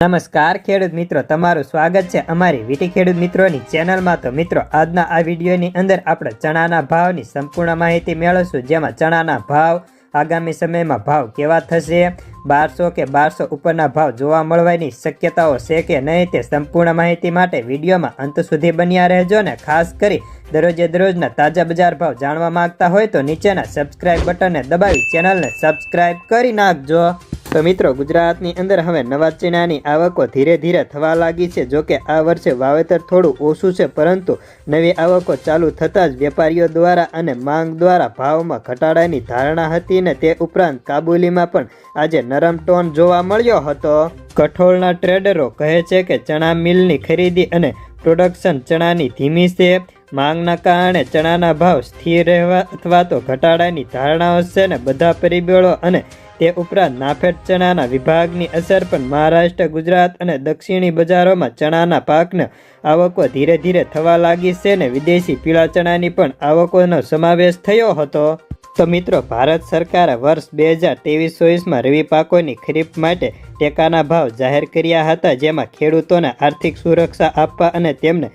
નમસ્કાર ખેડૂત મિત્રો, તમારું સ્વાગત છે અમારી વીટી ખેડૂત મિત્રોની ચેનલમાં। તો મિત્રો, આજના આ વિડીયોની અંદર આપણે ચણાના ભાવની સંપૂર્ણ માહિતી મેળવશું, જેમાં ચણાના ભાવ, આગામી સમયમાં ભાવ કેવા થશે, 1200 કે 1200 ઉપરના ભાવ જોવા મળવાની શક્યતાઓ છે કે નહીં, તે સંપૂર્ણ માહિતી માટે વિડીયોમાં અંત સુધી બન્યા રહેજો ને ખાસ કરી દરરોજે દરરોજના તાજા બજાર ભાવ જાણવા માંગતા હોય તો નીચેના સબસ્ક્રાઇબ બટનને દબાવી ચેનલને સબસ્ક્રાઇબ કરી નાખજો। તો મિત્રો, ગુજરાતની અંદર હવે નવા ચણાની આવકો ધીરે ધીરે થવા લાગી છે। જો કે આ વર્ષે વાવેતર થોડું ઓછું છે, પરંતુ નવી આવકો ચાલુ થતાં જ વેપારીઓ દ્વારા અને માંગ દ્વારા ભાવમાં ઘટાડાની ધારણા હતી ને તે ઉપરાંત કાબુલીમાં પણ આજે નરમ ટોન જોવા મળ્યો હતો। કઠોળના ટ્રેડરો કહે છે કે ચણા મિલની ખરીદી અને પ્રોડક્શન ચણાની ધીમી છે। માંગના કારણે ચણાના ભાવ સ્થિર રહેવા અથવા તો ઘટાડાની ધારણાઓ છે ને બધા પરિબળો અને તે ઉપરાંત નાફેડ ચણાના વિભાગની અસર પણ મહારાષ્ટ્ર, ગુજરાત અને દક્ષિણી બજારોમાં ચણાના પાકને આવકો ધીરે ધીરે થવા લાગી છે ને વિદેશી પીળા ચણાની પણ આવકોનો સમાવેશ થયો હતો। તો મિત્રો, ભારત સરકારે વર્ષ 2023-24માં રવિ પાકોની ખરીફ માટે ટેકાના ભાવ જાહેર કર્યા હતા, જેમાં ખેડૂતોને આર્થિક સુરક્ષા આપવા અને તેમને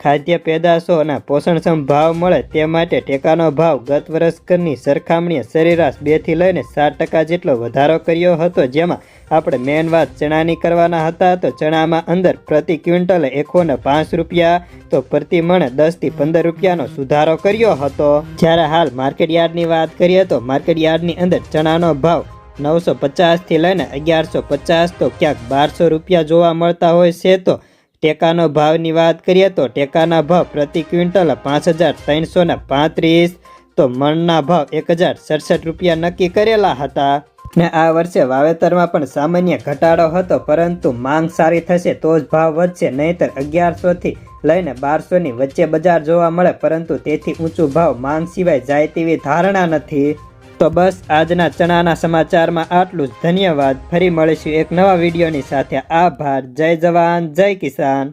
ખાદ્ય પેદાશો અને પોષણક્ષમ ભાવ મળે તે માટે ટેકાનો ભાવ ગત વર્ષની સરખામણીએ સરેરાશ 2 થી લઈને 7% જેટલો વધારો કર્યો હતો। જેમાં આપણે મેન વાત ચણાની કરવાના હતા, તો ચણામાં અંદર પ્રતિ ક્વિન્ટલે 105 રૂપિયા તો પ્રતિ મણે 10 થી 15 રૂપિયાનો સુધારો કર્યો હતો। જ્યારે હાલ માર્કેટ યાર્ડની વાત કરીએ તો માર્કેટ યાર્ડની અંદર ચણાનો ભાવ 950 થી લઈને 1150 તો ક્યાંક 1200 રૂપિયા જોવા મળતા હોય છે। તો ટેકાનો ભાવની વાત કરીએ તો ટેકાના ભાવ પ્રતિ ક્વિન્ટલ 5335 તો મણના ભાવ 1067 રૂપિયા નક્કી કરેલા હતા ને આ વર્ષે વાવેતરમાં પણ સામાન્ય ઘટાડો હતો, પરંતુ માંગ સારી થશે તો જ ભાવ વધશે, નહીંતર 1100 થી લઈને 1200ની વચ્ચે બજાર જોવા મળે, પરંતુ તેથી ઊંચું ભાવ માંગ સિવાય જાય તેવી ધારણા નથી। તો બસ આજના ચણાના સમાચારમાં આટલું જ। ધન્યવાદ। ફરી મળીશું એક નવા વિડીયોની સાથે। આભાર। જય જવાન, જય કિસાન।